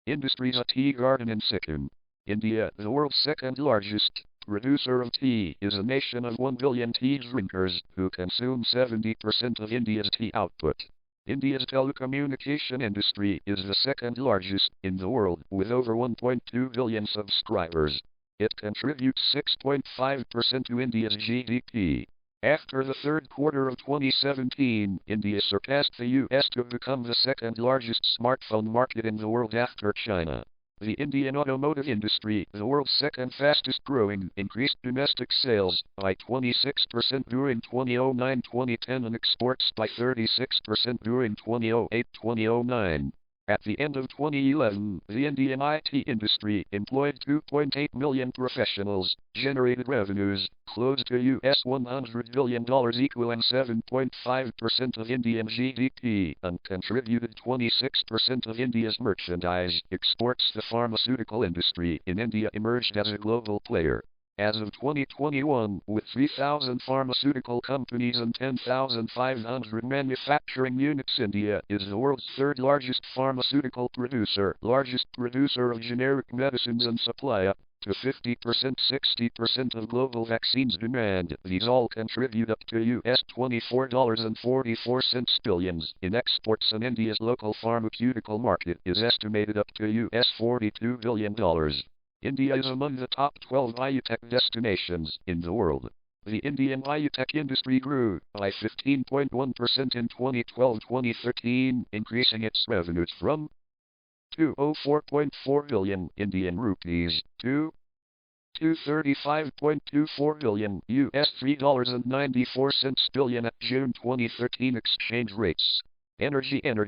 Industries: a tea garden in Sikkim. India, the world's second largest producer of tea, is a nation of 1 billion tea drinkers who consume 70% of India's tea output. India's telecommunication industry is the second largest in the world, with over 1.2 billion subscribers. It contributes 6.5% to India's GDP. After the third quarter of 2017, India surpassed the US to become the second largest smartphone market in the world after China. The Indian automotive industry, the world's second fastest growing, increased domestic sales by 26% during 2009-2010 and exports by 36% during 2008-2009. At the end of 2011, the Indian IT industry employed 2.8 million professionals, generated revenues close to US $100 billion equaling 7.5% of Indian GDP, and contributed 26% of India's merchandise exports. The pharmaceutical industry in India emerged as a global player. As of 2021, with 3,000 pharmaceutical companies and 10,500 manufacturing units, India is the world's third largest pharmaceutical producer, largest producer of generic medicines, and supplier to 50% 60% of global vaccines demand. These all contribute up to US $24.44 billions in exports, and India's local pharmaceutical market is estimated up to US $42 billion. India is among the top 12 biotech destinations in the world. The Indian biotech industry grew by 15.1% in 2012-2013, increasing its revenues from 204.4 billion Indian rupees to 235.24 billion US $3.94 billion at June 2013 exchange rates. Energy in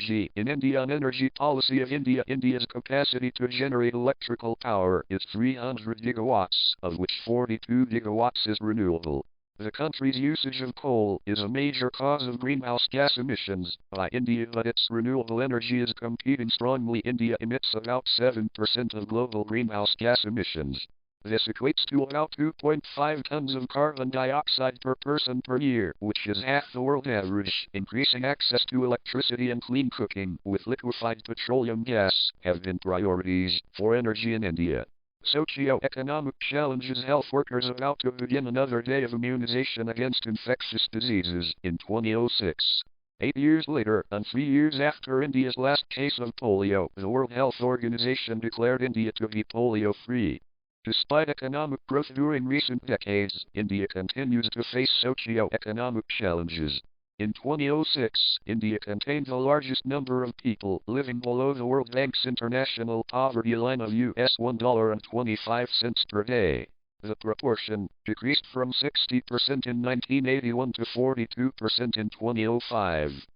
India. An energy policy of India. India's capacity to generate electrical power is 300 gigawatts, of which 42 gigawatts is renewable. The country's usage of coal is a major cause of greenhouse gas emissions by India, but its renewable energy is competing strongly. India emits about 7% of global greenhouse gas emissions. This equates to about 2.5 tons of carbon dioxide per person per year, which is half the world average. Increasing access to electricity and clean cooking with liquefied petroleum gas have been priorities for energy in India. Socio-economic challenges. Health workers about to begin another day of immunization against infectious diseases in 2006. 8 years later, and 3 years after India's last case of polio, the World Health Organization declared India to be polio-free. Despite economic growth during recent decades, India continues to face socio-economic challenges. In 2006, India contained the largest number of people living below the World Bank's international poverty line of US $1.25 per day. The proportion decreased from 60% in 1981 to 42% in 2005.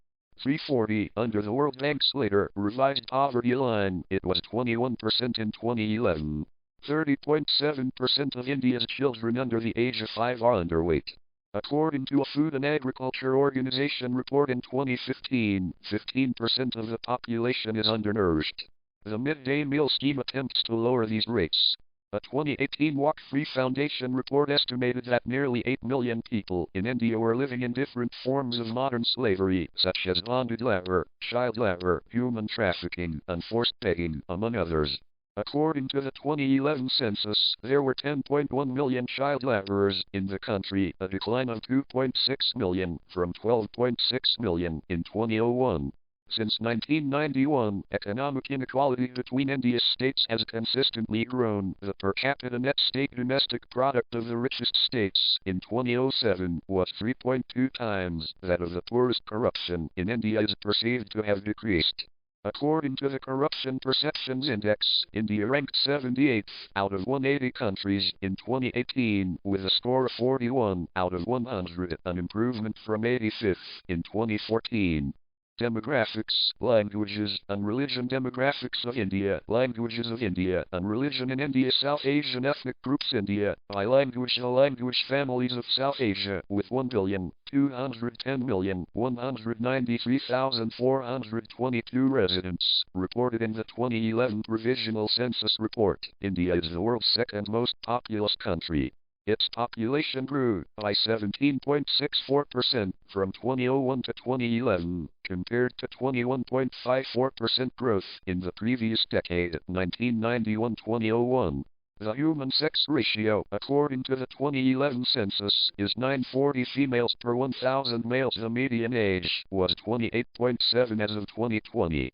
340 under the World Bank's later revised poverty line, it was 21% in 2011. 30.7% of India's children under the age of 5 are underweight. According to a Food and Agriculture Organization report in 2015, 15% of the population is undernourished. The midday meal scheme attempts to lower these rates. A 2018 Walk Free Foundation report estimated that nearly 8 million people in India were living in different forms of modern slavery, such as bonded labor, child labor, human trafficking, and forced begging, among others. According to the 2011 census, there were 10.1 million child laborers in the country, a decline of 2.6 million from 12.6 million in 2001. Since 1991, economic inequality between India's states has consistently grown. The per capita net state domestic product of the richest states in 2007 was 3.2 times that of the poorest. Corruption in India is perceived to have decreased. According to the Corruption Perceptions Index, India ranked 78th out of 180 countries in 2018, with a score of 41 out of 100, an improvement from 85th in 2014. Demographics, languages, and religion. Demographics of India, languages of India, and religion in India. South Asian ethnic groups. India, by language. The language families of South Asia, with 1,210,193,422 residents, reported in the 2011 Provisional Census Report. India is the world's second most populous country. Its population grew by 17.64% from 2001 to 2011, compared to 21.54% growth in the previous decade, 1991-2001. The human sex ratio, according to the 2011 census, is 940 females per 1,000 males. The median age was 28.7 as of 2020.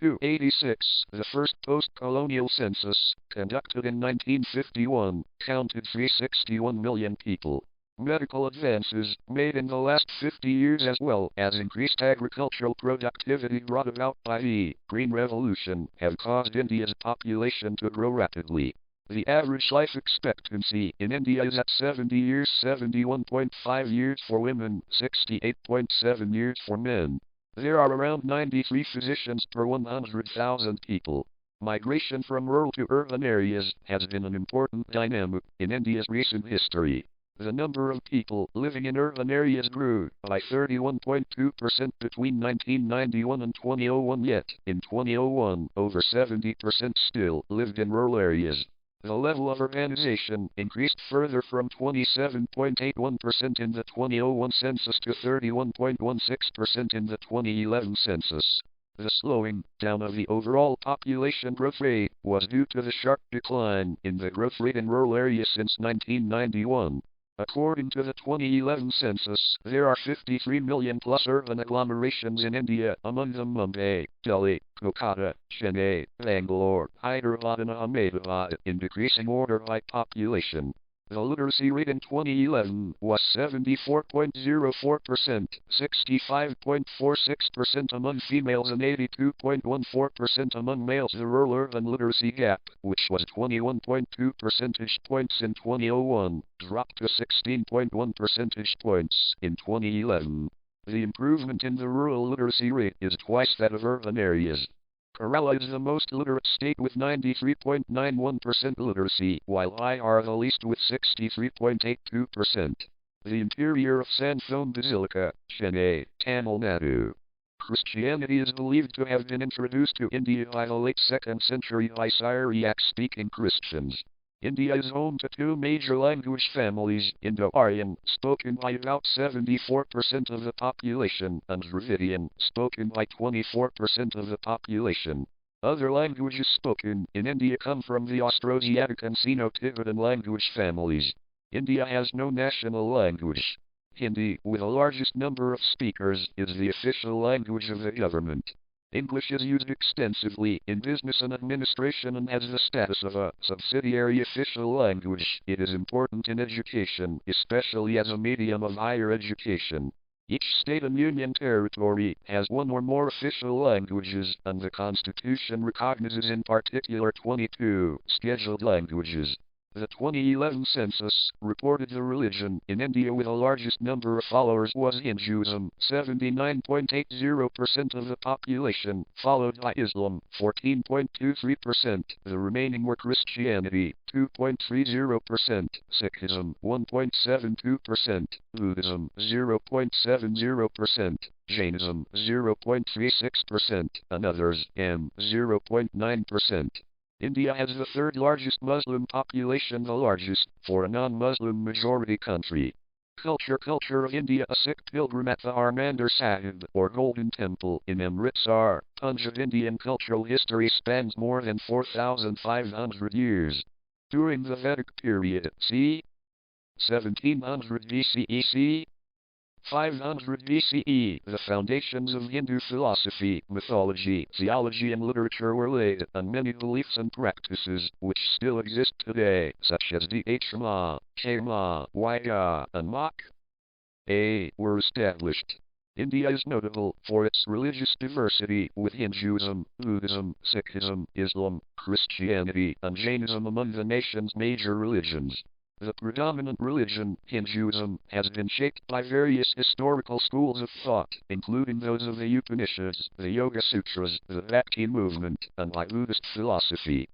286, the first post-colonial census, conducted in 1951, counted 361 million people. Medical advances made in the last 50 years as well as increased agricultural productivity brought about by the Green Revolution have caused India's population to grow rapidly. The average life expectancy in India is at 70 years, 71.5 years for women, 68.7 years for men. There are around 93 physicians per 100,000 people. Migration from rural to urban areas has been an important dynamic in India's recent history. The number of people living in urban areas grew by 31.2% between 1991 and 2001, yet in 2001, over 70% still lived in rural areas. The level of urbanization increased further from 27.81% in the 2001 census to 31.16% in the 2011 census. The slowing down of the overall population growth rate was due to the sharp decline in the growth rate in rural areas since 1991. According to the 2011 census, there are 53 million plus urban agglomerations in India, among them Mumbai, Delhi, Kolkata, Chennai, Bangalore, Hyderabad and Ahmedabad, in decreasing order by population. The literacy rate in 2011 was 74.04%, 65.46% among females and 82.14% among males. The rural-urban literacy gap, which was 21.2 percentage points in 2001, dropped to 16.1 percentage points in 2011. The improvement in the rural literacy rate is twice that of urban areas. Kerala is the most literate state with 93.91% literacy, while IR the least with 63.82%. The interior of Santhome Basilica, Chennai, Tamil Nadu. Christianity is believed to have been introduced to India by the late 2nd century by Syriac-speaking Christians. India is home to two major language families, Indo-Aryan, spoken by about 74% of the population, and Dravidian, spoken by 24% of the population. Other languages spoken in India come from the Austroasiatic and Sino-Tibetan language families. India has no national language. Hindi, with the largest number of speakers, is the official language of the government. English is used extensively in business and administration and has the status of a subsidiary official language. It is important in education, especially as a medium of higher education. Each state and union territory has one or more official languages, and the Constitution recognizes in particular 22 scheduled languages. The 2011 census reported the religion in India with the largest number of followers was Hinduism, 79.80% of the population, followed by Islam, 14.23%. The remaining were Christianity, 2.30%, Sikhism, 1.72%, Buddhism, 0.70%, Jainism, 0.36%, and others, 0.9%. India has the third largest Muslim population, the largest for a non-Muslim majority country. Culture of India. A Sikh pilgrim at the Harmandir Sahib, or Golden Temple, in Amritsar, Punjab. Indian cultural history spans more than 4,500 years. During the Vedic period, c. 1700 BCE, c. 500 BCE, the foundations of Hindu philosophy, mythology, theology and literature were laid, and many beliefs and practices, which still exist today, such as the Shama, Kama, Vaya, and Mak, were established. India is notable for its religious diversity, with Hinduism, Buddhism, Sikhism, Islam, Christianity, and Jainism among the nation's major religions. The predominant religion, Hinduism, has been shaped by various historical schools of thought, including those of the Upanishads, the Yoga Sutras, the Bhakti movement, and by Buddhist philosophy.